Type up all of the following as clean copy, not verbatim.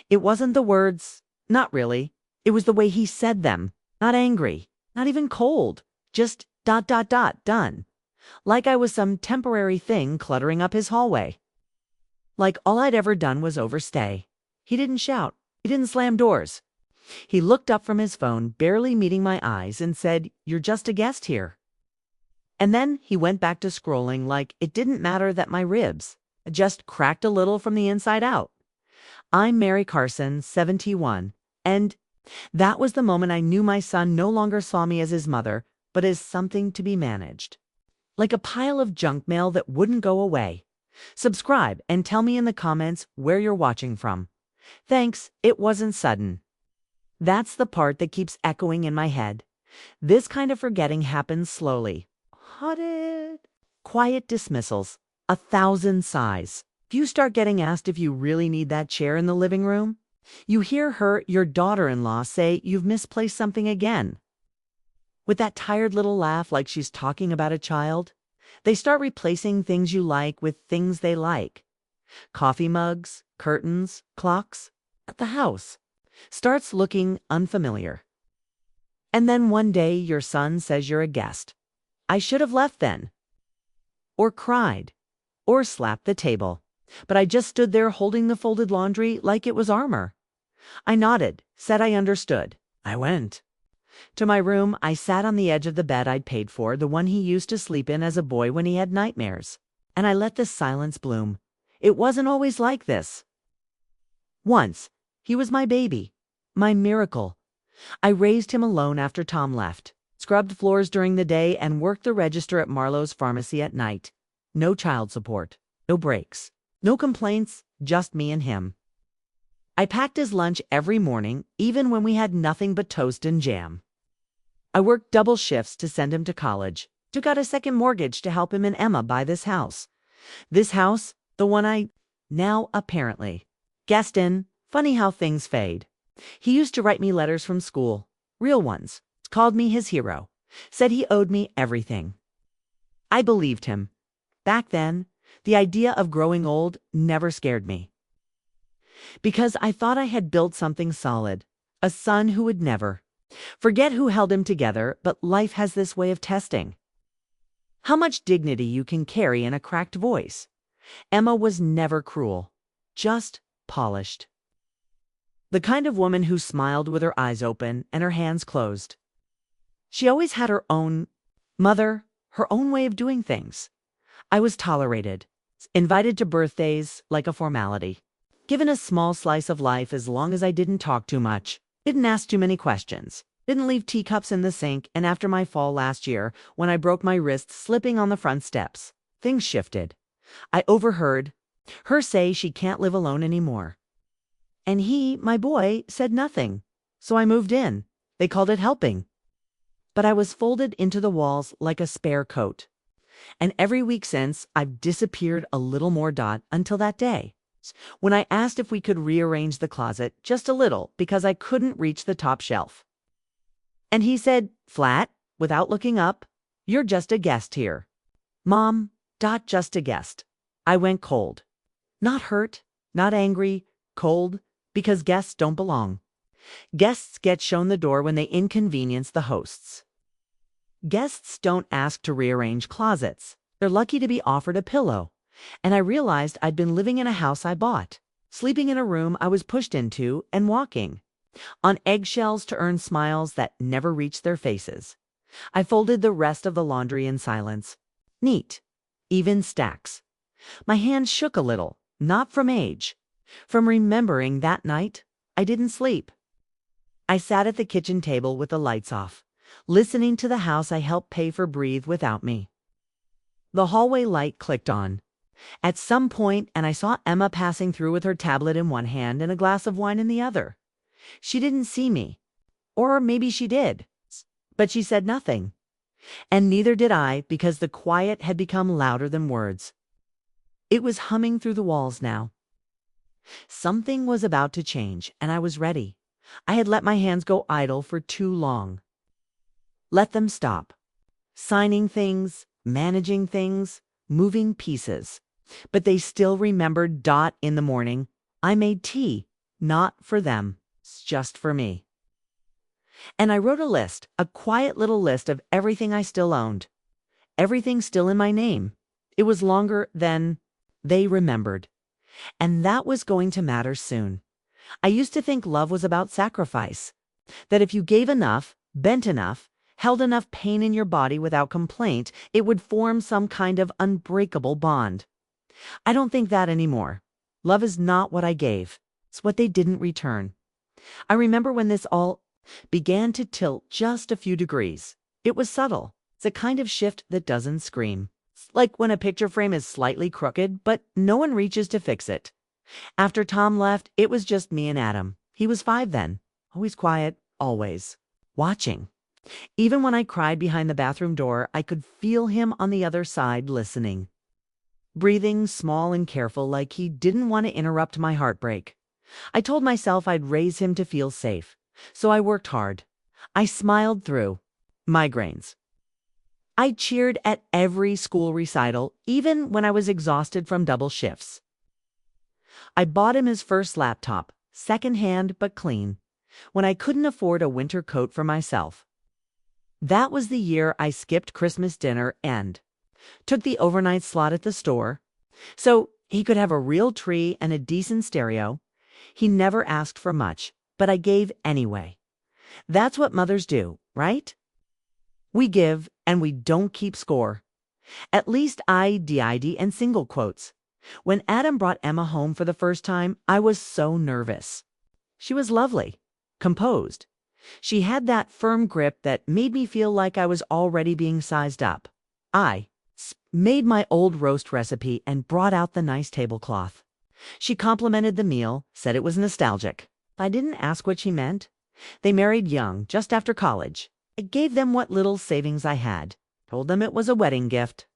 It wasn't the words, not really. It was the way he said them. Not angry, not even cold, just ... done. Like I was some temporary thing cluttering up his hallway. Like all I'd ever done was overstay. He didn't shout. He didn't slam doors. He looked up from his phone, barely meeting my eyes, and said, "You're just a guest here." And then he went back to scrolling like it didn't matter that my ribs just cracked a little from the inside out. I'm Mary Carson, 71, and that was the moment I knew my son no longer saw me as his mother, but as something to be managed. Like a pile of junk mail that wouldn't go away. Subscribe and tell me in the comments where you're watching from. Thanks, it wasn't sudden. That's the part that keeps echoing in my head. This kind of forgetting happens slowly. Haunted. Quiet dismissals. 1,000 sighs. If you start getting asked if you really need that chair in the living room, you hear your daughter-in-law, say you've misplaced something again. With that tired little laugh like she's talking about a child, they start replacing things you like with things they like. Coffee mugs, curtains, clocks. The house starts looking unfamiliar. And then one day your son says you're a guest. I should have left then. Or cried. Or slapped the table. But I just stood there holding the folded laundry like it was armor. I nodded, said I understood. I went to my room. I sat on the edge of the bed I'd paid for, the one he used to sleep in as a boy when he had nightmares. And I let the silence bloom. It wasn't always like this. Once, he was my baby, my miracle. I raised him alone after Tom left, scrubbed floors during the day, and worked the register at Marlowe's pharmacy at night. No child support, no breaks, no complaints, just me and him. I packed his lunch every morning, even when we had nothing but toast and jam. I worked double shifts to send him to college, took out a second mortgage to help him and Emma buy this house. This house, the one I now apparently guessed in. Funny how things fade. He used to write me letters from school, real ones, called me his hero, said he owed me everything. I believed him. Back then, the idea of growing old never scared me. Because I thought I had built something solid, a son who would never forget who held him together, but life has this way of testing how much dignity you can carry in a cracked voice. Emma was never cruel, just polished. The kind of woman who smiled with her eyes open and her hands closed. She always had her own mother, her own way of doing things. I was tolerated, invited to birthdays like a formality, given a small slice of life as long as I didn't talk too much, didn't ask too many questions, didn't leave teacups in the sink. And after my fall last year, when I broke my wrist slipping on the front steps, things shifted. I overheard her say she can't live alone anymore. And he, my boy, said nothing. So I moved in. They called it helping. But I was folded into the walls like a spare coat. And every week since, I've disappeared a little more until that day, when I asked if we could rearrange the closet just a little because I couldn't reach the top shelf. And he said, flat, without looking up, "You're just a guest here." Mom, just a guest. I went cold. Not hurt, not angry, cold, because guests don't belong. Guests get shown the door when they inconvenience the hosts. Guests don't ask to rearrange closets. They're lucky to be offered a pillow. And I realized I'd been living in a house I bought, sleeping in a room I was pushed into, and walking on eggshells to earn smiles that never reached their faces. I folded the rest of the laundry in silence. Neat, even stacks. My hands shook a little, not from age, from remembering that night I didn't sleep. I sat at the kitchen table with the lights off, listening to the house I helped pay for breathe without me. The hallway light clicked on at some point, and I saw Emma passing through with her tablet in one hand and a glass of wine in the other. She didn't see me. Or maybe she did. But she said nothing. And neither did I, because the quiet had become louder than words. It was humming through the walls now. Something was about to change, and I was ready. I had let my hands go idle for too long. Let them stop. Signing things, managing things, moving pieces. But they still remembered. In the morning, I made tea, Not for them. It's just for me. And I wrote a list, a quiet little list of everything I still owned. Everything still in my name. It was longer than they remembered. And that was going to matter soon. I used to think love was about sacrifice. That if you gave enough, bent enough, held enough pain in your body without complaint, it would form some kind of unbreakable bond. I don't think that anymore. Love is not what I gave. It's what they didn't return. I remember when this all began to tilt just a few degrees. It was subtle. It's a kind of shift that doesn't scream. It's like when a picture frame is slightly crooked, but no one reaches to fix it. After Tom left, it was just me and Adam. He was 5 then. Always quiet, always. Watching. Even when I cried behind the bathroom door, I could feel him on the other side listening. Breathing small and careful like he didn't want to interrupt my heartbreak. I told myself I'd raise him to feel safe. So I worked hard. I smiled through. Migraines. I cheered at every school recital, even when I was exhausted from double shifts. I bought him his first laptop, second-hand but clean, when I couldn't afford a winter coat for myself. That was the year I skipped Christmas dinner and took the overnight slot at the store, so he could have a real tree and a decent stereo. He never asked for much, but I gave anyway. That's what mothers do, right? We give and we don't keep score. At least I did and single quotes. When Adam brought Emma home for the first time, I was so nervous. She was lovely, composed. She had that firm grip that made me feel like I was already being sized up. I made my old roast recipe and brought out the nice tablecloth. She complimented the meal, said it was nostalgic. I didn't ask what she meant. They married young, just after college. I gave them what little savings I had. Told them it was a wedding gift.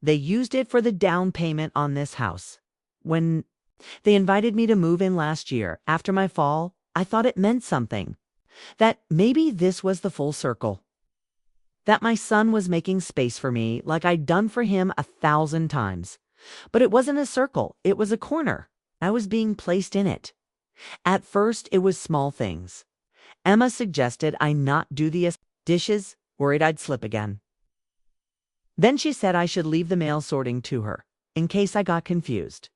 They used it for the down payment on this house. When they invited me to move in last year, after my fall, I thought it meant something. That maybe this was the full circle. That my son was making space for me like I'd done for him 1,000 times. But it wasn't a circle, it was a corner. I was being placed in it. At first, it was small things. Emma suggested I not do the dishes, worried I'd slip again. Then she said I should leave the mail sorting to her, in case I got confused.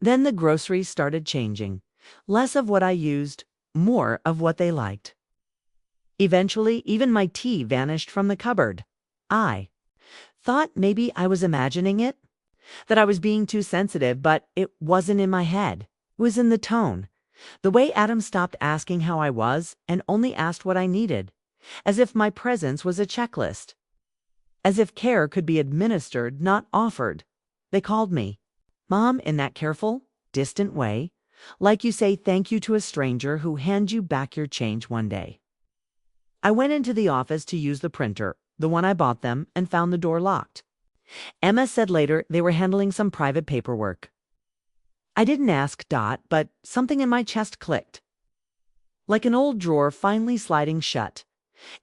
Then the groceries started changing. Less of what I used, more of what they liked. Eventually, even my tea vanished from the cupboard. I thought maybe I was imagining it, that I was being too sensitive, but it wasn't in my head. It was in the tone. The way Adam stopped asking how I was and only asked what I needed, as if my presence was a checklist. As if care could be administered, not offered. They called me Mom in that careful, distant way, like you say thank you to a stranger who hands you back your change one day. I went into the office to use the printer, the one I bought them, and found the door locked. Emma said later they were handling some private paperwork. I didn't ask, but something in my chest clicked. Like an old drawer finally sliding shut.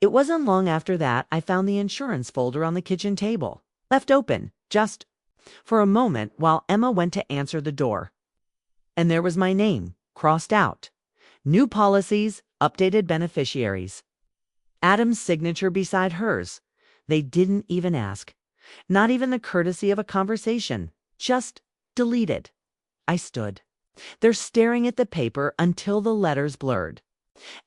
It wasn't long after that I found the insurance folder on the kitchen table, left open, just for a moment while Emma went to answer the door. And there was my name, crossed out. New policies, updated beneficiaries. Adam's signature beside hers. They didn't even ask. Not even the courtesy of a conversation. Just deleted. I stood there staring at the paper until the letters blurred.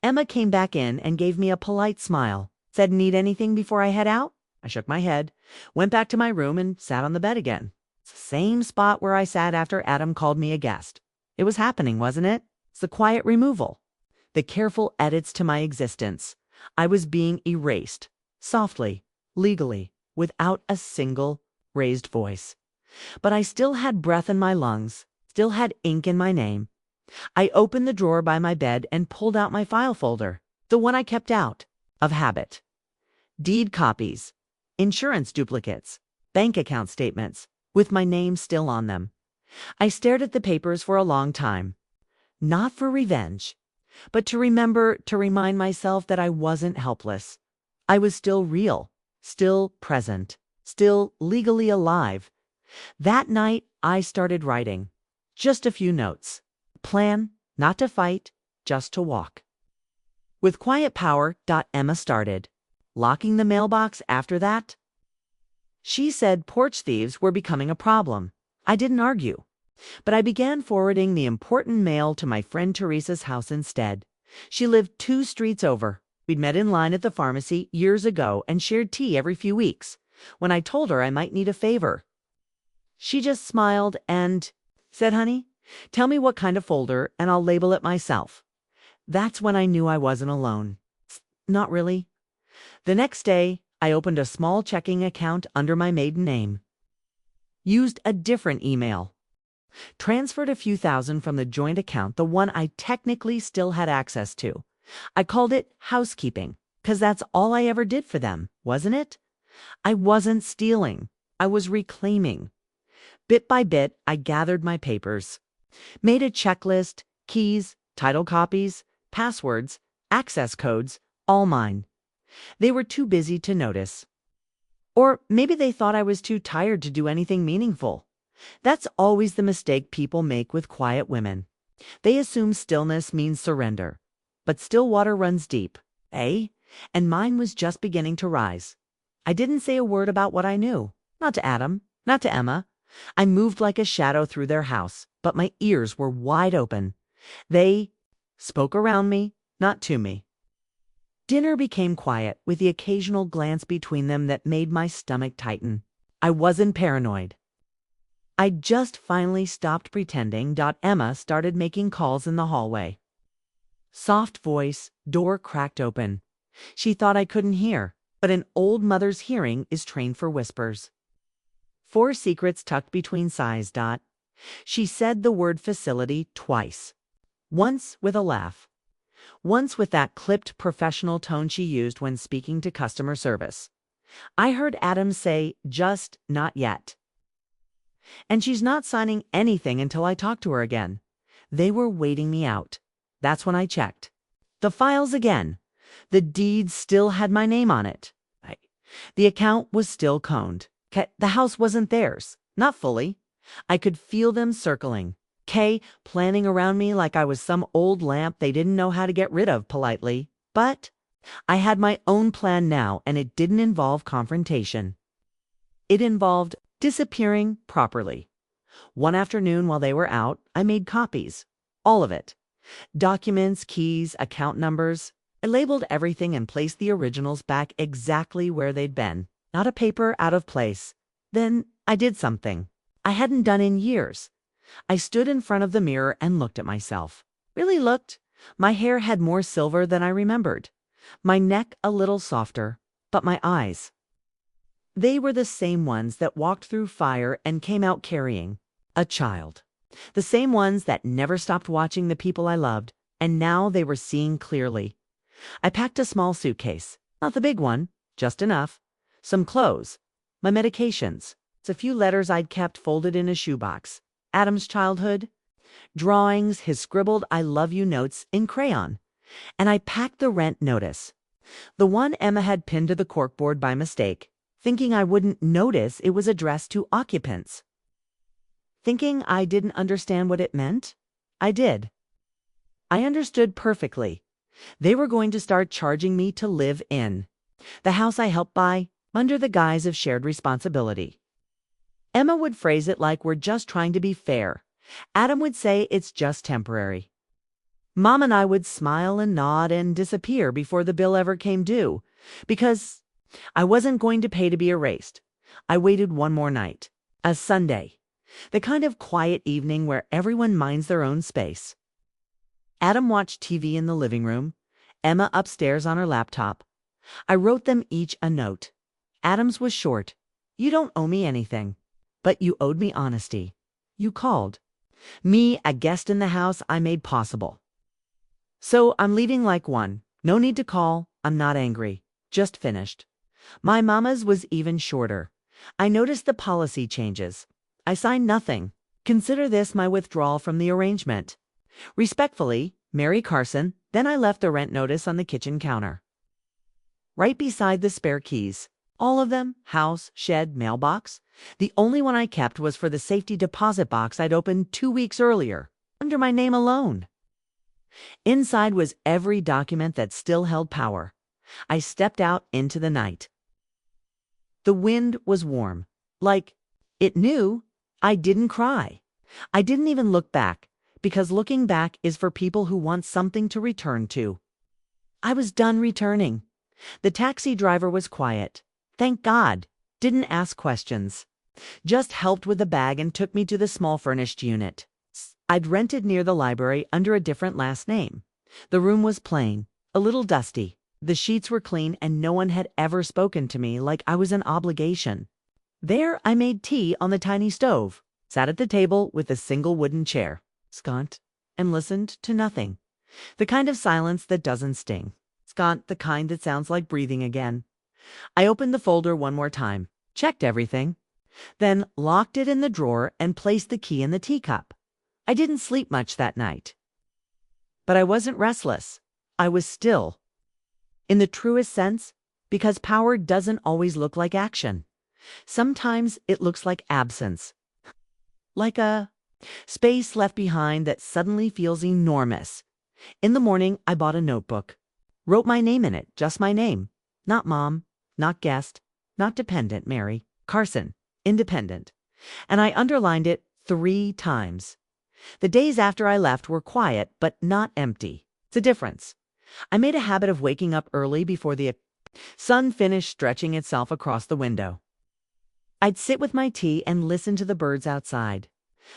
Emma came back in and gave me a polite smile. Said, "Need anything before I head out?" I shook my head, went back to my room and sat on the bed again. It's the same spot where I sat after Adam called me a guest. It was happening, wasn't it? It's the quiet removal. The careful edits to my existence. I was being erased. Softly, legally, without a single raised voice. But I still had breath in my lungs. Still had ink in my name. I opened the drawer by my bed and pulled out my file folder, the one I kept out, of habit. Deed copies, insurance duplicates, bank account statements, with my name still on them. I stared at the papers for a long time. Not for revenge, but to remind myself that I wasn't helpless. I was still real, still present, still legally alive. That night, I started writing. Just a few notes. Plan, not to fight, just to walk. With quiet power, Emma started. Locking the mailbox after that? She said porch thieves were becoming a problem. I didn't argue. But I began forwarding the important mail to my friend Teresa's house instead. She lived 2 streets over. We'd met in line at the pharmacy years ago and shared tea every few weeks. When I told her I might need a favor, she just smiled and said, "Honey, tell me what kind of folder and I'll label it myself." That's when I knew I wasn't alone. Not really. The next day, I opened a small checking account under my maiden name. Used a different email. Transferred a few thousand from the joint account, the one I technically still had access to. I called it housekeeping, 'cause that's all I ever did for them, wasn't it? I wasn't stealing. I was reclaiming. Bit by bit, I gathered my papers. Made a checklist, keys, title copies, passwords, access codes, all mine. They were too busy to notice. Or maybe they thought I was too tired to do anything meaningful. That's always the mistake people make with quiet women. They assume stillness means surrender. But still water runs deep, eh? And mine was just beginning to rise. I didn't say a word about what I knew. Not to Adam, not to Emma. I moved like a shadow through their house, but my ears were wide open. They spoke around me, not to me. Dinner became quiet, with the occasional glance between them that made my stomach tighten. I wasn't paranoid. I just finally stopped pretending. Emma started making calls in the hallway. Soft voice, door cracked open. She thought I couldn't hear, but an old mother's hearing is trained for whispers. 4 secrets tucked between sighs. She said the word facility twice. Once with a laugh. Once with that clipped professional tone she used when speaking to customer service. I heard Adam say, "Just not yet." And she's not signing anything until I talk to her again. They were waiting me out. That's when I checked. The files again. The deed still had my name on it. The account was still coned. The house wasn't theirs. Not fully. I could feel them circling. Planning around me like I was some old lamp they didn't know how to get rid of politely. But I had my own plan now, and it didn't involve confrontation. It involved disappearing properly. One afternoon while they were out, I made copies. All of it. Documents, keys, account numbers. I labeled everything and placed the originals back exactly where they'd been. Not a paper out of place. Then I did something I hadn't done in years. I stood in front of the mirror and looked at myself. Really looked. My hair had more silver than I remembered. My neck a little softer. But my eyes, they were the same ones that walked through fire and came out carrying a child. The same ones that never stopped watching the people I loved, and now they were seeing clearly. I packed a small suitcase. Not the big one, just enough. Some clothes. My medications. A few letters I'd kept folded in a shoebox. Adam's childhood. Drawings, his scribbled "I love you" notes in crayon. And I packed the rent notice. The one Emma had pinned to the corkboard by mistake, thinking I wouldn't notice it was addressed to occupants. Thinking I didn't understand what it meant? I did. I understood perfectly. They were going to start charging me to live in the house I helped buy under the guise of shared responsibility. Emma would phrase it like we're just trying to be fair. Adam would say it's just temporary. Mom and I would smile and nod and disappear before the bill ever came due, because I wasn't going to pay to be erased. I waited one more night. A Sunday. The kind of quiet evening where everyone minds their own space. Adam watched TV in the living room, Emma upstairs on her laptop. I wrote them each a note. Adam's was short. "You don't owe me anything, but you owed me honesty. You called. Me, a guest in the house I made possible. So I'm leaving like one. No need to call. I'm not angry. Just finished." My mama's was even shorter. I noticed the policy changes. I signed nothing. Consider this my withdrawal from the arrangement. Respectfully, Mary Carson. Then I left the rent notice on the kitchen counter, right beside the spare keys. All of them, house, shed, mailbox. The only one I kept was for the safety deposit box I'd opened 2 weeks earlier. I'm under my name alone. Inside was every document that still held power. I stepped out into the night. The wind was warm. Like it knew I didn't cry. I didn't even look back, because looking back is for people who want something to return to. I was done returning. The taxi driver was quiet. Thank God. Didn't ask questions. Just helped with the bag and took me to the small furnished unit I'd rented near the library under a different last name. The room was plain, a little dusty. The sheets were clean and no one had ever spoken to me like I was an obligation. There I made tea on the tiny stove, sat at the table with a single wooden chair, scant, and listened to nothing. The kind of silence that doesn't sting. Scant, the kind that sounds like breathing again. I opened the folder one more time, checked everything, then locked it in the drawer and placed the key in the teacup. I didn't sleep much that night. But I wasn't restless. I was still. In the truest sense, because power doesn't always look like action. Sometimes it looks like absence. Like a space left behind that suddenly feels enormous. In the morning, I bought a notebook. Wrote my name in it, just my name. Not mom, not guest, not dependent Mary. Carson, independent. And I underlined it 3 times. The days after I left were quiet, but not empty. It's a difference. I made a habit of waking up early before the sun finished stretching itself across the window. I'd sit with my tea and listen to the birds outside.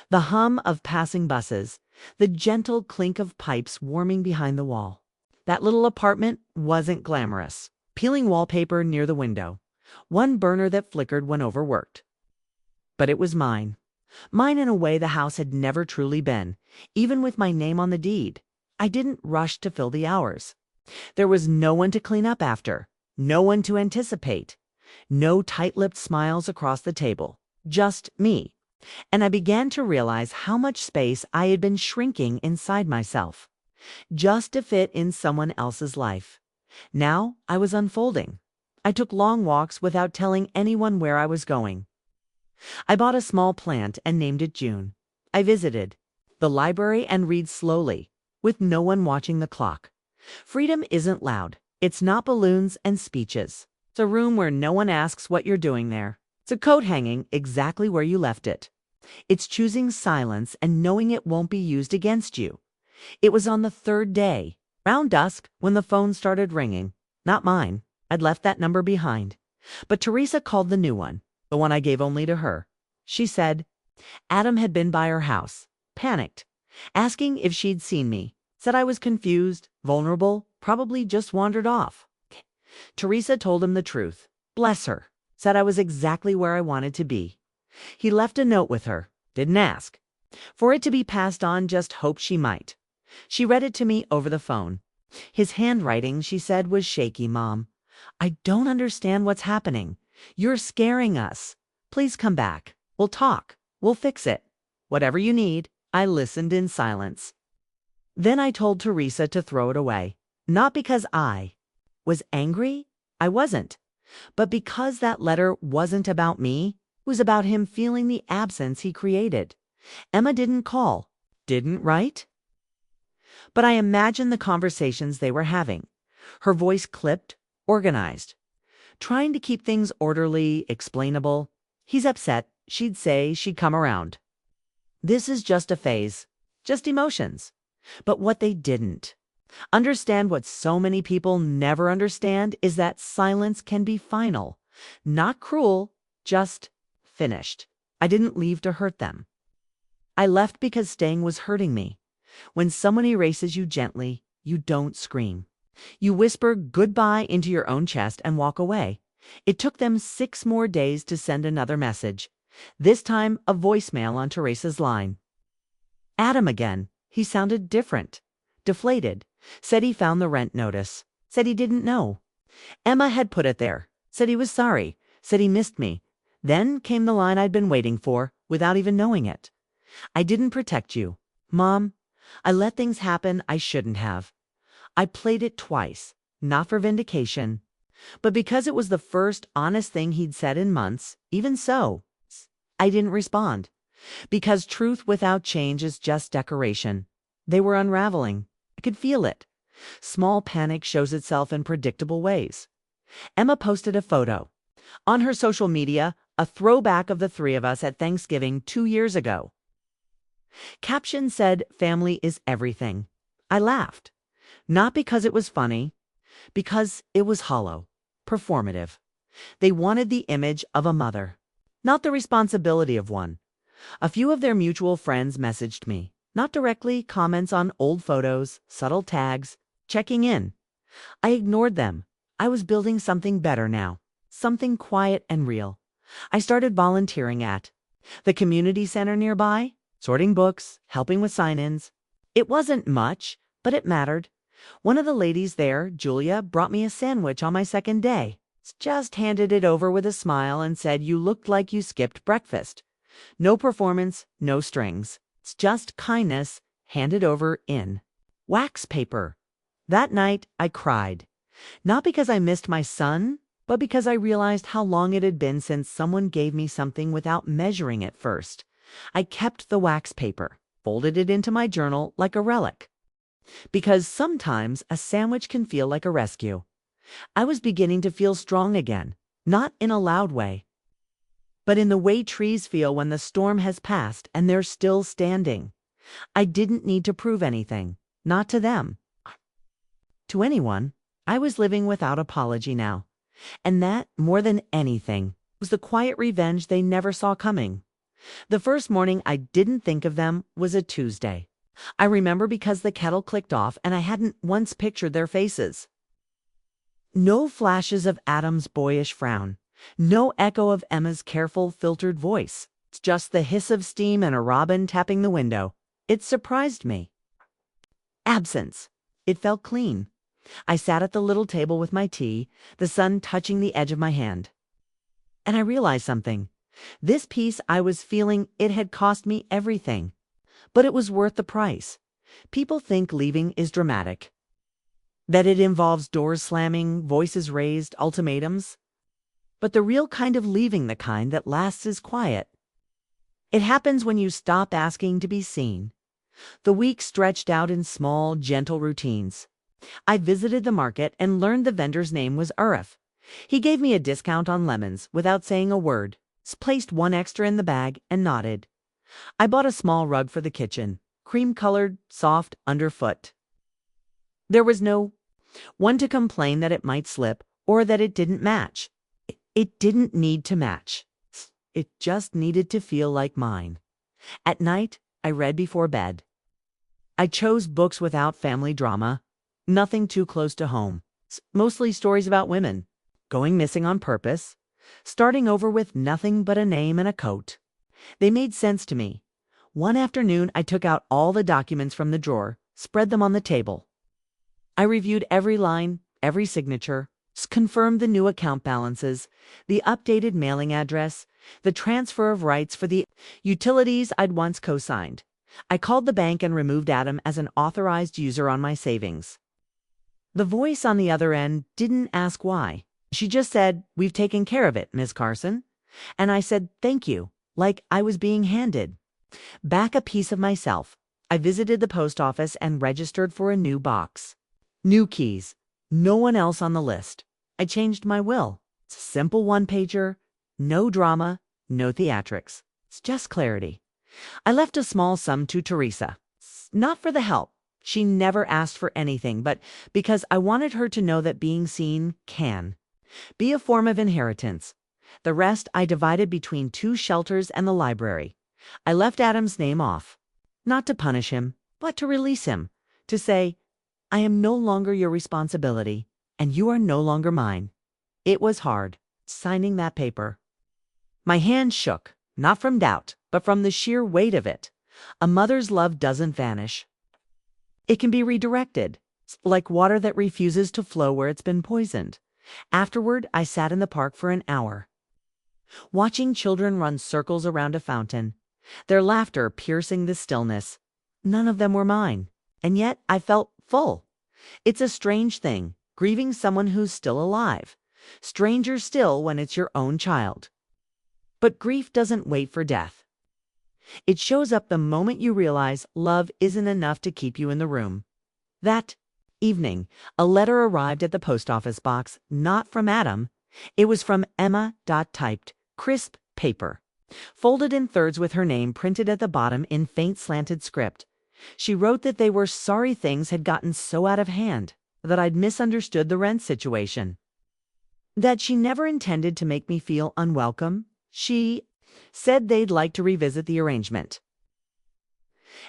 The hum of passing buses, the gentle clink of pipes warming behind the wall. That little apartment wasn't glamorous. Peeling wallpaper near the window. One burner that flickered when overworked. But it was mine. Mine in a way the house had never truly been, even with my name on the deed. I didn't rush to fill the hours. There was no one to clean up after, no one to anticipate, no tight-lipped smiles across the table, just me. And I began to realize how much space I had been shrinking inside myself, just to fit in someone else's life. Now I was unfolding. I took long walks without telling anyone where I was going. I bought a small plant and named it June. I visited the library and read slowly, with no one watching the clock. Freedom isn't loud. It's not balloons and speeches. It's a room where no one asks what you're doing there. It's a coat hanging exactly where you left it. It's choosing silence and knowing it won't be used against you. It was on the 3rd day, around dusk, when the phone started ringing. Not mine. I'd left that number behind. But Teresa called the new one. The one I gave only to her. She said Adam had been by her house, panicked, asking if she'd seen me, said I was confused, vulnerable, probably just wandered off. Teresa told him the truth. Bless her, said I was exactly where I wanted to be. He left a note with her, didn't ask. For it to be passed on, just hoped she might. She read it to me over the phone. His handwriting, she said, was shaky, Mom. I don't understand what's happening. You're scaring us. Please come back. We'll talk. We'll fix it. Whatever you need. I listened in silence. Then I told Teresa to throw it away. Not because I was angry. I wasn't. But because that letter wasn't about me. It was about him feeling the absence he created. Emma didn't call. Didn't write. But I imagined the conversations they were having. Her voice clipped, organized. Trying to keep things orderly, explainable. He's upset, she'd say, she'd come around. This is just a phase, just emotions. But what they didn't understand, what so many people never understand, is that silence can be final. Not cruel, just finished. I didn't leave to hurt them. I left because staying was hurting me. When someone erases you gently, you don't scream. You whisper goodbye into your own chest and walk away. It took them 6 more days to send another message. This time, a voicemail on Teresa's line. Adam again. He sounded different. Deflated. Said he found the rent notice. Said he didn't know. Emma had put it there. Said he was sorry. Said he missed me. Then came the line I'd been waiting for, without even knowing it. I didn't protect you. Mom, I let things happen I shouldn't have. I played it twice, not for vindication, but because it was the first honest thing he'd said in months. Even so, I didn't respond. Because truth without change is just decoration. They were unraveling. I could feel it. Small panic shows itself in predictable ways. Emma posted a photo. On her social media, a throwback of the three of us at Thanksgiving 2 years ago. Caption said, "Family is everything." I laughed. Not because it was funny, because it was hollow, performative. They wanted the image of a mother, not the responsibility of one. A few of their mutual friends messaged me, not directly, comments on old photos, subtle tags, checking in. I ignored them. I was building something better now, something quiet and real. I started volunteering at the community center nearby, sorting books, helping with sign-ins. It wasn't much, but it mattered. One of the ladies there, Julia, brought me a sandwich on my second day. Just handed it over with a smile and said, "You looked like you skipped breakfast." No performance, no strings. It's just kindness handed over in wax paper. That night, I cried. Not because I missed my son, but because I realized how long it had been since someone gave me something without measuring it first. I kept the wax paper, folded it into my journal like a relic. Because sometimes a sandwich can feel like a rescue. I was beginning to feel strong again, not in a loud way, but in the way trees feel when the storm has passed and they're still standing. I didn't need to prove anything, not to them. To anyone. I was living without apology now. And that, more than anything, was the quiet revenge they never saw coming. The first morning I didn't think of them was a Tuesday. I remember because the kettle clicked off and I hadn't once pictured their faces. No flashes of Adam's boyish frown. No echo of Emma's careful, filtered voice. It's just the hiss of steam and a robin tapping the window. It surprised me. Absence. It felt clean. I sat at the little table with my tea, the sun touching the edge of my hand. And I realized something. This peace I was feeling, it had cost me everything. But it was worth the price. People think leaving is dramatic. That it involves doors slamming, voices raised, ultimatums. But the real kind of leaving, the kind that lasts, is quiet. It happens when you stop asking to be seen. The week stretched out in small, gentle routines. I visited the market and learned the vendor's name was Arif. He gave me a discount on lemons without saying a word, placed one extra in the bag, and nodded. I bought a small rug for the kitchen, cream-colored, soft, underfoot. There was no one to complain that it might slip or that it didn't match. It didn't need to match. It just needed to feel like mine. At night, I read before bed. I chose books without family drama. Nothing too close to home. Mostly stories about women. Going missing on purpose. Starting over with nothing but a name and a coat. They made sense to me. One afternoon, I took out all the documents from the drawer, spread them on the table. I reviewed every line, every signature, confirmed the new account balances, the updated mailing address, the transfer of rights for the utilities I'd once co-signed. I called the bank and removed Adam as an authorized user on my savings. The voice on the other end didn't ask why. She just said, "We've taken care of it, Miss Carson." And I said, "Thank you," like I was being handed back a piece of myself. I visited the post office and registered for a new box. New keys. No one else on the list. I changed my will. It's a simple one-pager. No drama, no theatrics. It's just clarity. I left a small sum to Teresa. Not for the help. She never asked for anything, but because I wanted her to know that being seen can be a form of inheritance. The rest I divided between 2 shelters and the library. I left Adam's name off, not to punish him, but to release him, to say, "I am no longer your responsibility, and you are no longer mine." It was hard, signing that paper. My hand shook, not from doubt, but from the sheer weight of it. A mother's love doesn't vanish. It can be redirected, like water that refuses to flow where it's been poisoned. Afterward, I sat in the park for an hour, watching children run circles around a fountain, their laughter piercing the stillness. None of them were mine, and yet I felt full. It's a strange thing, grieving someone who's still alive. Stranger still when it's your own child. But grief doesn't wait for death. It shows up the moment you realize love isn't enough to keep you in the room. That evening, a letter arrived at the post office box, not from Adam. It was from Emma. Typed, crisp paper, folded in thirds with her name printed at the bottom in faint slanted script. She wrote that they were sorry things had gotten so out of hand, that I'd misunderstood the rent situation, that she never intended to make me feel unwelcome. She said they'd like to revisit the arrangement,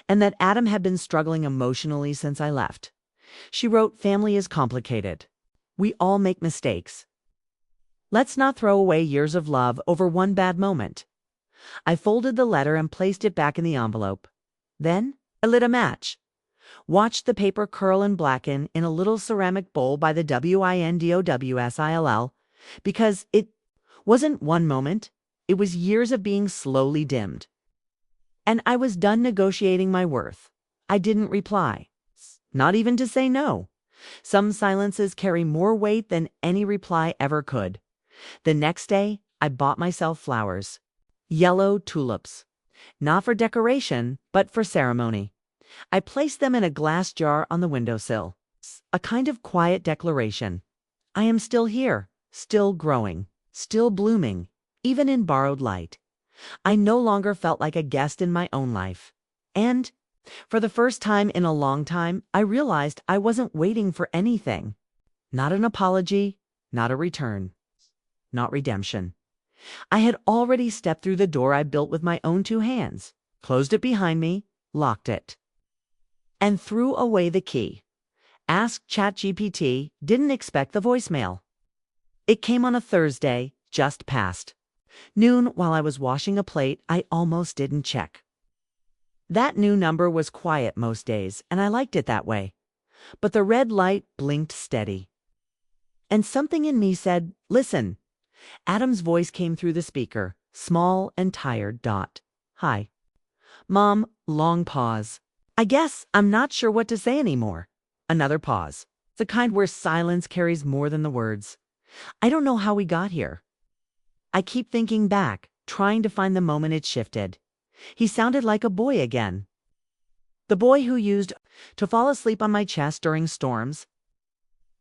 and that Adam had been struggling emotionally since I left. She wrote, family is complicated. We all make mistakes. Let's not throw away years of love over one bad moment. I folded the letter and placed it back in the envelope. Then I lit a match, watched the paper curl and blacken in a little ceramic bowl by the WINDOWSILL, because it wasn't one moment, it was years of being slowly dimmed. And I was done negotiating my worth. I didn't reply, not even to say no. Some silences carry more weight than any reply ever could. The next day, I bought myself flowers. Yellow tulips. Not for decoration, but for ceremony. I placed them in a glass jar on the windowsill. A kind of quiet declaration. I am still here, still growing, still blooming, even in borrowed light. I no longer felt like a guest in my own life. And, for the first time in a long time, I realized I wasn't waiting for anything. Not an apology, not a return, not redemption. I had already stepped through the door I built with my own two hands, closed it behind me, locked it, and threw away the key. Ask ChatGPT, didn't expect the voicemail. It came on a Thursday, just past noon while I was washing a plate I almost didn't check. That new number was quiet most days, and I liked it that way. But the red light blinked steady. And something in me said, listen. Adam's voice came through the speaker, small and tired. Hi. Mom, long pause. I guess I'm not sure what to say anymore. Another pause. The kind where silence carries more than the words. I don't know how we got here. I keep thinking back, trying to find the moment it shifted. He sounded like a boy again. The boy who used to fall asleep on my chest during storms.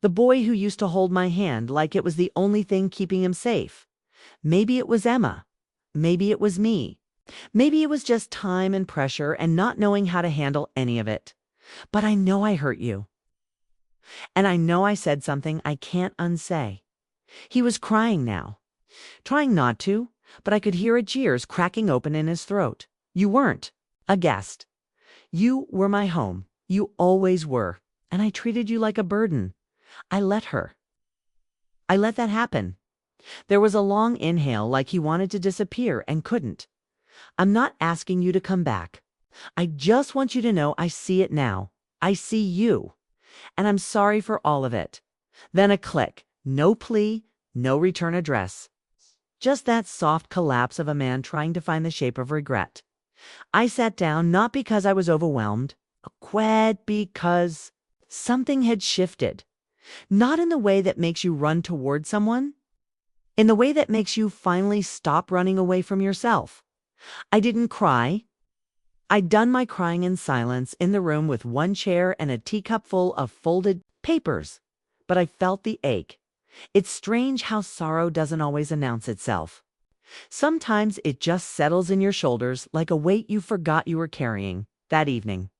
The boy who used to hold my hand like it was the only thing keeping him safe. Maybe it was Emma. Maybe it was me. Maybe it was just time and pressure and not knowing how to handle any of it. But I know I hurt you. And I know I said something I can't unsay. He was crying now. Trying not to, but I could hear a jeers cracking open in his throat. You weren't a guest. You were my home. You always were. And I treated you like a burden. I let that happen. There was a long inhale like he wanted to disappear and couldn't. I'm not asking you to come back. I just want you to know I see it now. I see you. And I'm sorry for all of it. Then a click. No plea, no return address. Just that soft collapse of a man trying to find the shape of regret. I sat down not because I was overwhelmed, quite because something had shifted. Not in the way that makes you run toward someone, in the way that makes you finally stop running away from yourself. I didn't cry. I'd done my crying in silence in the room with one chair and a teacup full of folded papers. But I felt the ache. It's strange how sorrow doesn't always announce itself. Sometimes it just settles in your shoulders like a weight you forgot you were carrying that evening.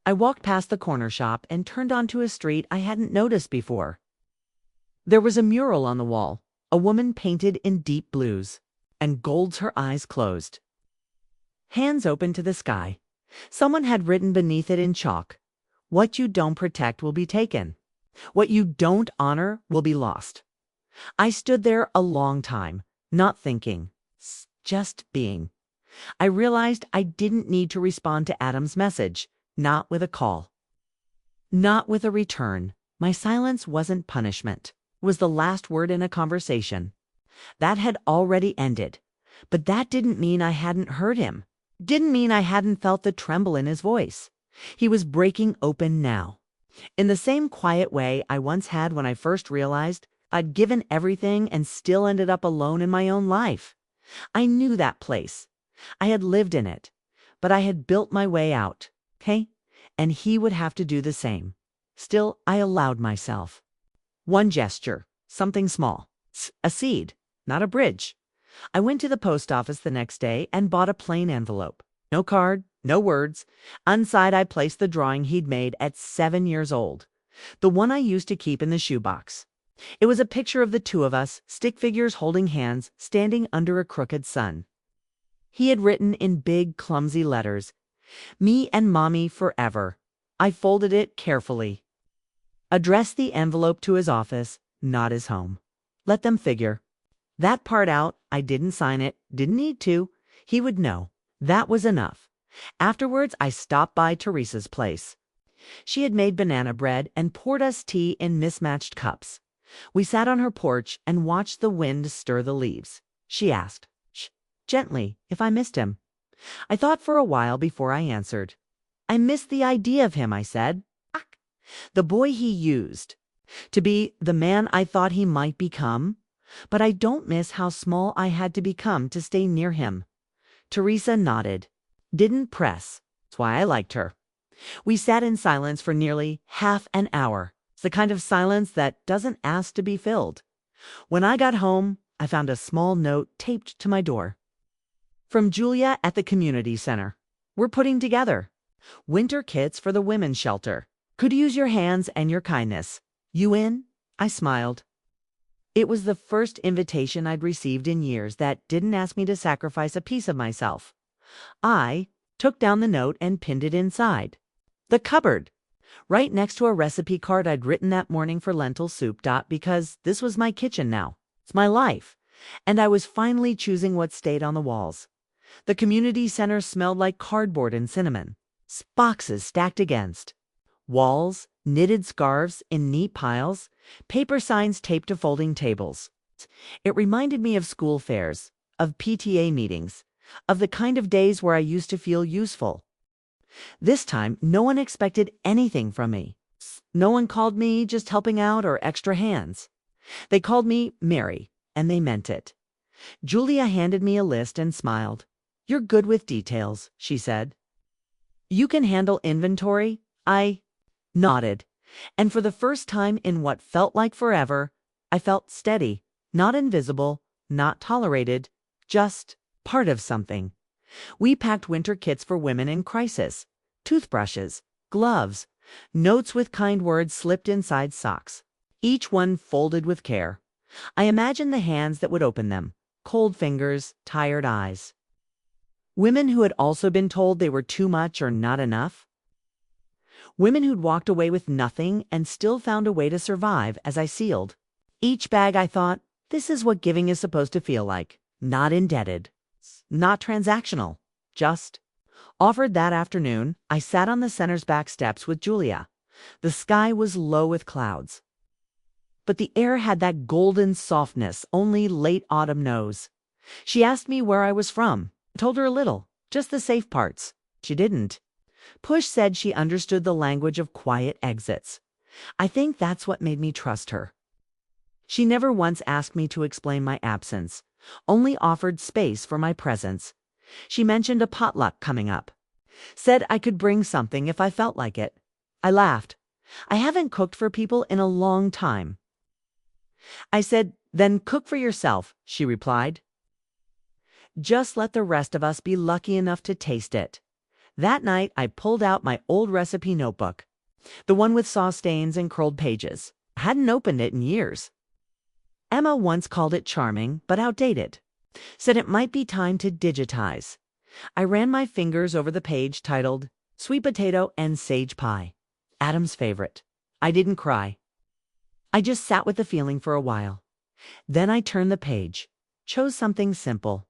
I walked past the corner shop and turned onto a street I hadn't noticed before. There was a mural on the wall, a woman painted in deep blues, and golds her eyes closed. Hands open to the sky. Someone had written beneath it in chalk, "What you don't protect will be taken. What you don't honor will be lost." I stood there a long time, not thinking, just being. I realized I didn't need to respond to Adam's message, not with a call, not with a return. My silence wasn't punishment. It was the last word in a conversation that had already ended. But that didn't mean I hadn't heard him. Didn't mean I hadn't felt the tremble in his voice. He was breaking open now, in the same quiet way I once had when I first realized I'd given everything and still ended up alone in my own life. I knew that place. I had lived in it, but I had built my way out, okay? And he would have to do the same. Still, I allowed myself. One gesture, something small, a seed, not a bridge. I went to the post office the next day and bought a plain envelope. No card, no words. Inside, I placed the drawing he'd made at 7 years old, the one I used to keep in the shoebox. It was a picture of the two of us, stick figures holding hands, standing under a crooked sun. He had written in big, clumsy letters, "Me and Mommy forever." I folded it carefully. Addressed the envelope to his office, not his home. Let them figure. That part out, I didn't sign it, didn't need to. He would know. That was enough. Afterwards, I stopped by Teresa's place. She had made banana bread and poured us tea in mismatched cups. We sat on her porch and watched the wind stir the leaves. She asked, gently, if I missed him. I thought for a while before I answered. I missed the idea of him, I said. The boy he used to be the man I thought he might become. But I don't miss how small I had to become to stay near him. Teresa nodded. Didn't press. That's why I liked her. We sat in silence for nearly half an hour. It's the kind of silence that doesn't ask to be filled. When I got home, I found a small note taped to my door. From Julia at the community center. We're putting together winter kits for the women's shelter. Could use your hands and your kindness. You in? I smiled. It was the first invitation I'd received in years that didn't ask me to sacrifice a piece of myself. I took down the note and pinned it inside the cupboard, right next to a recipe card I'd written that morning for lentil soup. Because this was my kitchen now. It's my life. And I was finally choosing what stayed on the walls. The community center smelled like cardboard and cinnamon. Boxes stacked against walls, knitted scarves in neat piles, paper signs taped to folding tables. It reminded me of school fairs, of PTA meetings, of the kind of days where I used to feel useful. This time, no one expected anything from me. No one called me just helping out or extra hands. They called me Mary, and they meant it. Julia handed me a list and smiled. You're good with details, she said. You can handle inventory? I nodded. And for the first time in what felt like forever, I felt steady, not invisible, not tolerated, just part of something. We packed winter kits for women in crisis, toothbrushes, gloves, notes with kind words slipped inside socks, each one folded with care. I imagined the hands that would open them, cold fingers, tired eyes. Women who had also been told they were too much or not enough. Women who'd walked away with nothing and still found a way to survive as I sealed. Each bag I thought, this is what giving is supposed to feel like. Not indebted. Not transactional. Just. Offered that afternoon, I sat on the center's back steps with Julia. The sky was low with clouds. But the air had that golden softness only late autumn knows. She asked me where I was from. I told her a little, just the safe parts. She didn't. Push said she understood the language of quiet exits. I think that's what made me trust her. She never once asked me to explain my absence, only offered space for my presence. She mentioned a potluck coming up. Said I could bring something if I felt like it. I laughed. I haven't cooked for people in a long time. I said, then cook for yourself, she replied. Just let the rest of us be lucky enough to taste it. That night, I pulled out my old recipe notebook, the one with sauce stains and curled pages. I hadn't opened it in years. Emma once called it charming, but outdated. Said it might be time to digitize. I ran my fingers over the page titled Sweet Potato and Sage Pie, Adam's favorite. I didn't cry. I just sat with the feeling for a while. Then I turned the page, chose something simple.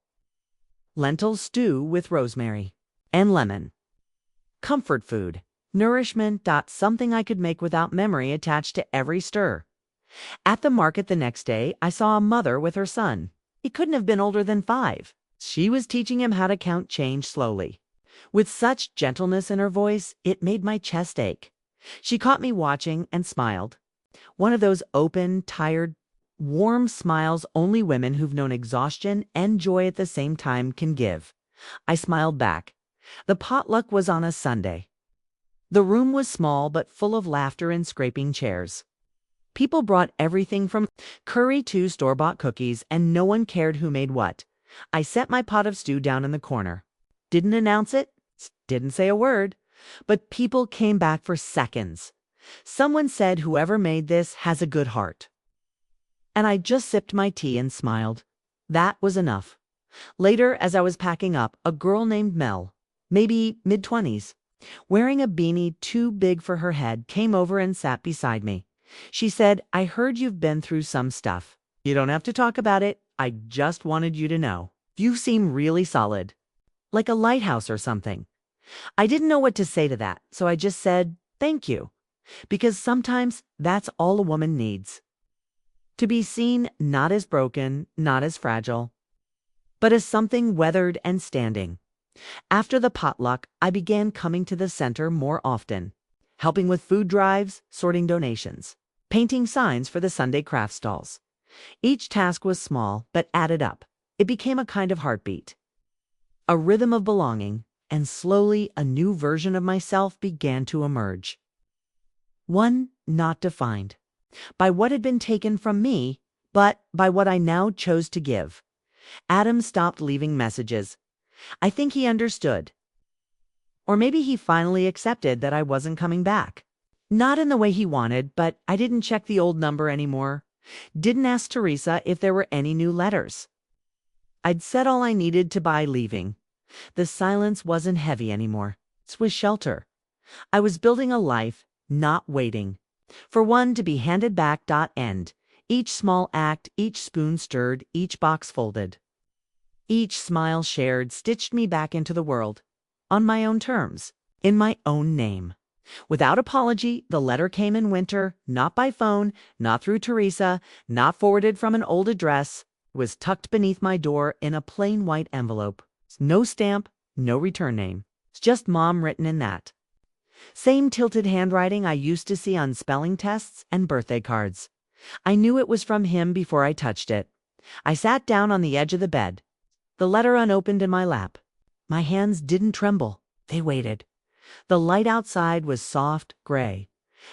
Lentil stew with rosemary and lemon. Comfort food. Nourishment. Something I could make without memory attached to every stir. At the market the next day, I saw a mother with her son. He couldn't have been older than 5. She was teaching him how to count change slowly. With such gentleness in her voice, it made my chest ache. She caught me watching and smiled. One of those open, tired, warm smiles only women who've known exhaustion and joy at the same time can give. I smiled back. The potluck was on a Sunday. The room was small but full of laughter and scraping chairs. People brought everything from curry to store-bought cookies, and no one cared who made what. I set my pot of stew down in the corner. Didn't announce it, didn't say a word, but people came back for seconds. Someone said whoever made this has a good heart. And I just sipped my tea and smiled. That was enough. Later, as I was packing up, a girl named Mel, maybe mid-20s, wearing a beanie too big for her head, came over and sat beside me. She said, "I heard you've been through some stuff. You don't have to talk about it. I just wanted you to know. You seem really solid. Like a lighthouse or something." I didn't know what to say to that, so I just said, "Thank you." Because sometimes that's all a woman needs. To be seen not as broken, not as fragile, but as something weathered and standing. After the potluck, I began coming to the center more often, helping with food drives, sorting donations, painting signs for the Sunday craft stalls. Each task was small, but added up. It became a kind of heartbeat, a rhythm of belonging, and slowly a new version of myself began to emerge. One not defined by what had been taken from me, but by what I now chose to give. Adam stopped leaving messages. I think he understood. Or maybe he finally accepted that I wasn't coming back. Not in the way he wanted, but I didn't check the old number anymore. Didn't ask Teresa if there were any new letters. I'd said all I needed to by leaving. The silence wasn't heavy anymore. It was shelter. I was building a life, not waiting for one to be handed back. End. Each small act, each spoon stirred, each box folded, each smile shared stitched me back into the world. On my own terms, in my own name. Without apology, the letter came in winter, not by phone, not through Teresa, not forwarded from an old address. It was tucked beneath my door in a plain white envelope. No stamp, no return name. It's just Mom written in that same tilted handwriting I used to see on spelling tests and birthday cards. I knew it was from him before I touched it. I sat down on the edge of the bed, the letter unopened in my lap. My hands didn't tremble. They waited. The light outside was soft gray,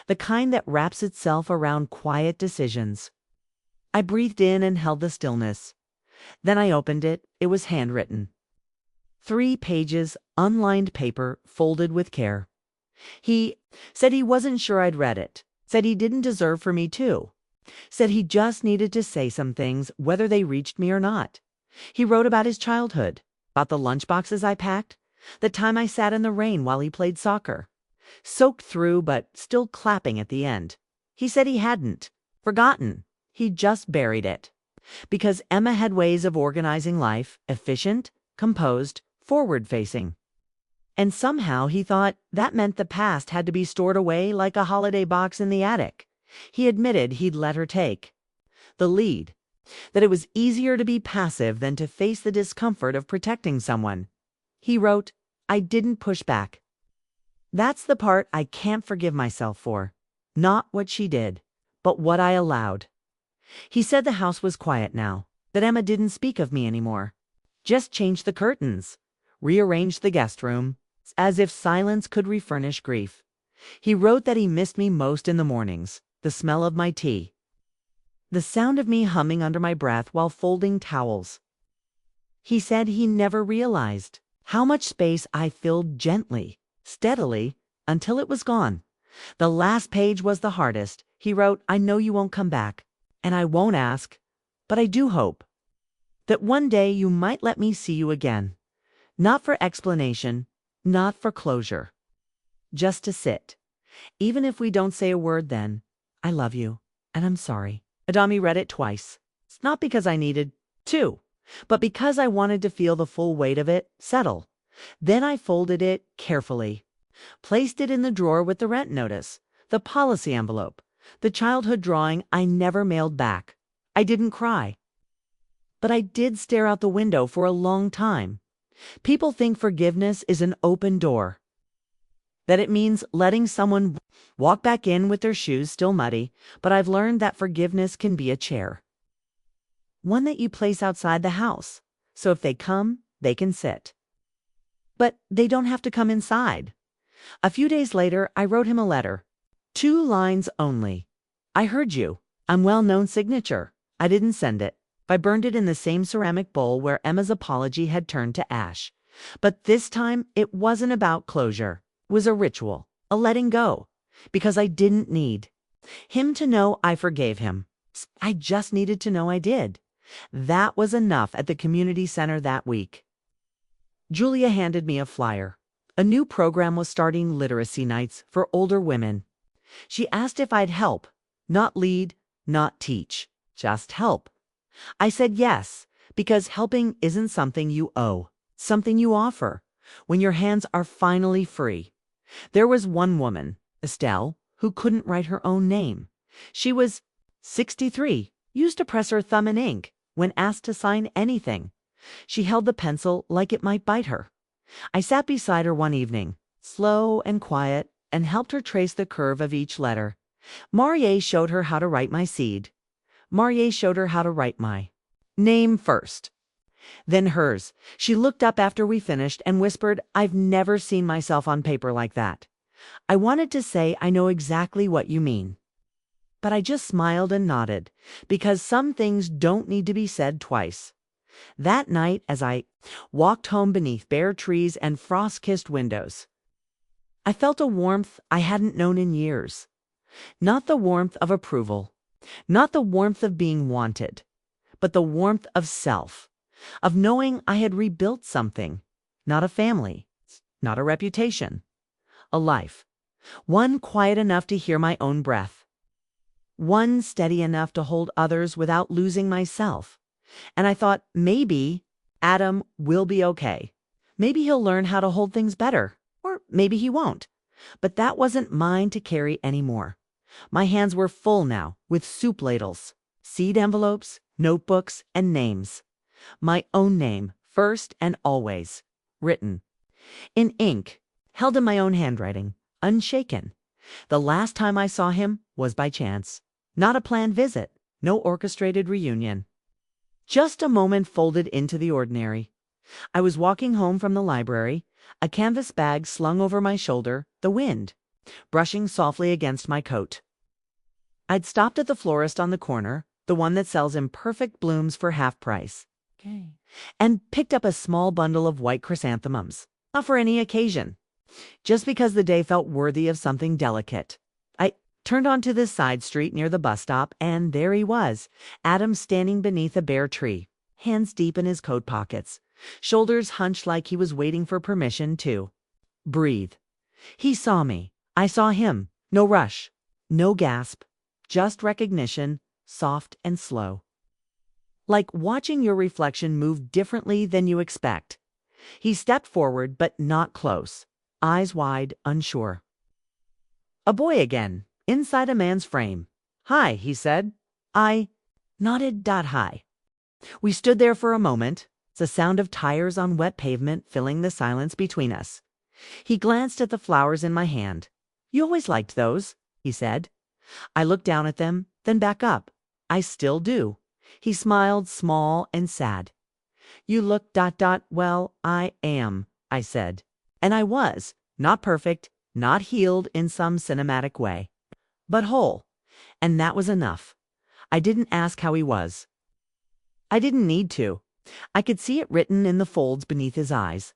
the kind that wraps itself around quiet decisions. I breathed in and held the stillness. Then I opened it. It was handwritten. 3 pages, unlined paper, folded with care. He said he wasn't sure I'd read it. Said he didn't deserve for me to. Said he just needed to say some things, whether they reached me or not. He wrote about his childhood, about the lunchboxes I packed, the time I sat in the rain while he played soccer. Soaked through, but still clapping at the end. He said he hadn't forgotten. He just buried it. Because Emma had ways of organizing life, efficient, composed, forward-facing. And somehow he thought that meant the past had to be stored away like a holiday box in the attic. He admitted he'd let her take the lead, that it was easier to be passive than to face the discomfort of protecting someone. He wrote, "I didn't push back. That's the part I can't forgive myself for. Not what she did, but what I allowed." He said the house was quiet now, that Emma didn't speak of me anymore. Just changed the curtains, rearranged the guest room, as if silence could refurnish grief. He wrote that he missed me most in the mornings, the smell of my tea, the sound of me humming under my breath while folding towels. He said he never realized how much space I filled gently, steadily, until it was gone. The last page was the hardest. He wrote, "I know you won't come back, and I won't ask, but I do hope that one day you might let me see you again. Not for explanation, not for closure. Just to sit. Even if we don't say a word then, I love you, and I'm sorry." Adami read it twice. It's not because I needed to, but because I wanted to feel the full weight of it settle. Then I folded it carefully, placed it in the drawer with the rent notice, the policy envelope, the childhood drawing I never mailed back. I didn't cry, but I did stare out the window for a long time. People think forgiveness is an open door, that it means letting someone walk back in with their shoes still muddy, but I've learned that forgiveness can be a chair. One that you place outside the house, so if they come, they can sit. but they don't have to come inside. A few days later, I wrote him a letter. 2 lines only. I heard you. I'm well-known signature. I didn't send it. I burned it in the same ceramic bowl where Emma's apology had turned to ash. But this time, it wasn't about closure. It was a ritual, a letting go, because I didn't need him to know I forgave him. I just needed to know I did. That was enough at the community center that week. Julia handed me a flyer. A new program was starting, literacy nights for older women. She asked if I'd help, not lead, not teach, just help. I said yes, because helping isn't something you owe, something you offer, when your hands are finally free. There was one woman, Estelle, who couldn't write her own name. She was 63, used to press her thumb in ink when asked to sign anything. She held the pencil like it might bite her. I sat beside her one evening, slow and quiet, and helped her trace the curve of each letter. Mariée showed her how to write my seed. Mariée showed her how to write my name first. Then hers. She looked up after we finished and whispered, "I've never seen myself on paper like that." I wanted to say, "I know exactly what you mean." But I just smiled and nodded, because some things don't need to be said twice. That night, as I walked home beneath bare trees and frost-kissed windows, I felt a warmth I hadn't known in years. Not the warmth of approval, not the warmth of being wanted, but the warmth of self, of knowing I had rebuilt something, not a family, not a reputation, a life, one quiet enough to hear my own breath, one steady enough to hold others without losing myself. And I thought, maybe Adam will be okay. Maybe he'll learn how to hold things better, or maybe he won't. But that wasn't mine to carry anymore. My hands were full now with soup ladles, seed envelopes, notebooks, and names. My own name, first and always, written in ink, held in my own handwriting, unshaken. The last time I saw him was by chance. Not a planned visit, no orchestrated reunion. Just a moment folded into the ordinary. I was walking home from the library, a canvas bag slung over my shoulder, the wind brushing softly against my coat. I'd stopped at the florist on the corner, the one that sells imperfect blooms for half price, and picked up a small bundle of white chrysanthemums, not for any occasion, just because the day felt worthy of something delicate. I turned onto this side street near the bus stop, and there he was, Adam, standing beneath a bare tree, hands deep in his coat pockets, shoulders hunched like he was waiting for permission to breathe. He saw me. I saw him. No rush, no gasp, just recognition, soft and slow. Like watching your reflection move differently than you expect. He stepped forward, but not close, eyes wide, unsure. A boy again, inside a man's frame. "Hi," he said. I nodded. Hi. We stood there for a moment, the sound of tires on wet pavement filling the silence between us. He glanced at the flowers in my hand. "You always liked those," he said. I looked down at them, then back up. "I still do." He smiled, small and sad. "You look ... well, I am," I said. And I was, not perfect, not healed in some cinematic way, but whole. And that was enough. I didn't ask how he was. I didn't need to. I could see it written in the folds beneath his eyes,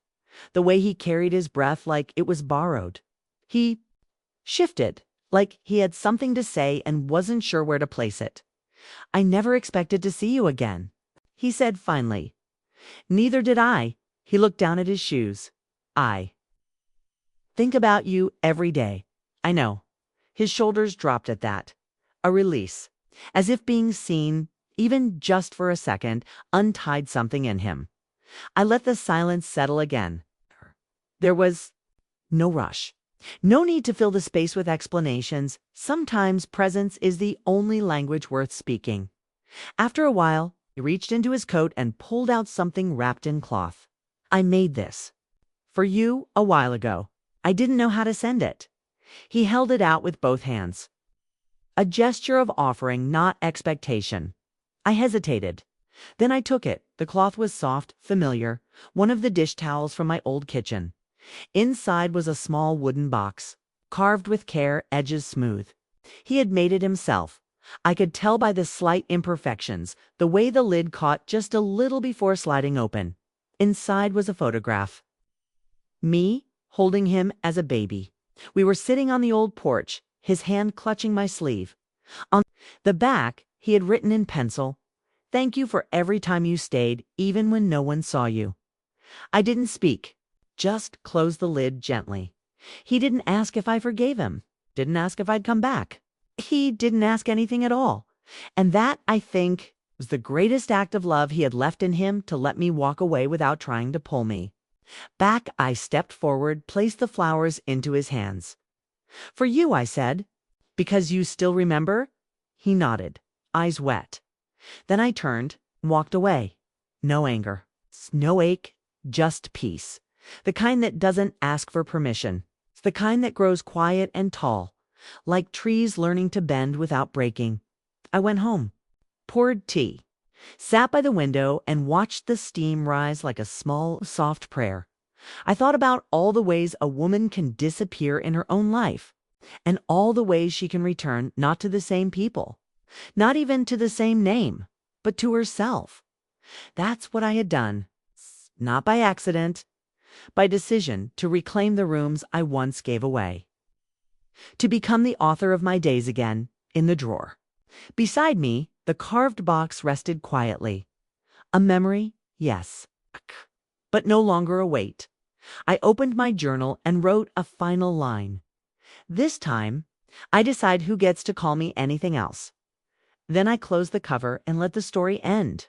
the way he carried his breath like it was borrowed. He shifted, like he had something to say and wasn't sure where to place it. "I never expected to see you again," he said finally. "Neither did I." He looked down at his shoes. "I think about you every day." "I know." His shoulders dropped at that. A release, as if being seen, even just for a second, untied something in him. I let the silence settle again. There was no rush. No need to fill the space with explanations. Sometimes presence is the only language worth speaking. After a while, he reached into his coat and pulled out something wrapped in cloth. "I made this for you a while ago. I didn't know how to send it." He held it out with both hands. A gesture of offering, not expectation. I hesitated. Then I took it, The cloth was soft, familiar, one of the dish towels from my old kitchen. Inside was a small wooden box, carved with care, edges smooth. He had made it himself. I could tell by the slight imperfections, the way the lid caught just a little before sliding open. Inside was a photograph. Me, holding him as a baby. We were sitting on the old porch, his hand clutching my sleeve. On the back, he had written in pencil, "Thank you for every time you stayed, even when no one saw you." I didn't speak, just closed the lid gently. He didn't ask if I forgave him, didn't ask if I'd come back. He didn't ask anything at all. And that, I think, was the greatest act of love he had left in him, to let me walk away without trying to pull me. Back, I stepped forward, placed the flowers into his hands. "For you," I said. "Because you still remember?" He nodded, eyes wet. Then I turned and walked away. No anger, no ache, just peace. The kind that doesn't ask for permission. It's the kind that grows quiet and tall, like trees learning to bend without breaking. I went home, poured tea, sat by the window, and watched the steam rise like a small, soft prayer. I thought about all the ways a woman can disappear in her own life, and all the ways she can return, not to the same people, not even to the same name, but to herself. That's what I had done, not by accident, by decision, to reclaim the rooms I once gave away. To become the author of my days again, in the drawer. Beside me, the carved box rested quietly. A memory, yes, but no longer a weight. I opened my journal and wrote a final line. This time, I decide who gets to call me anything else. Then I closed the cover and let the story end.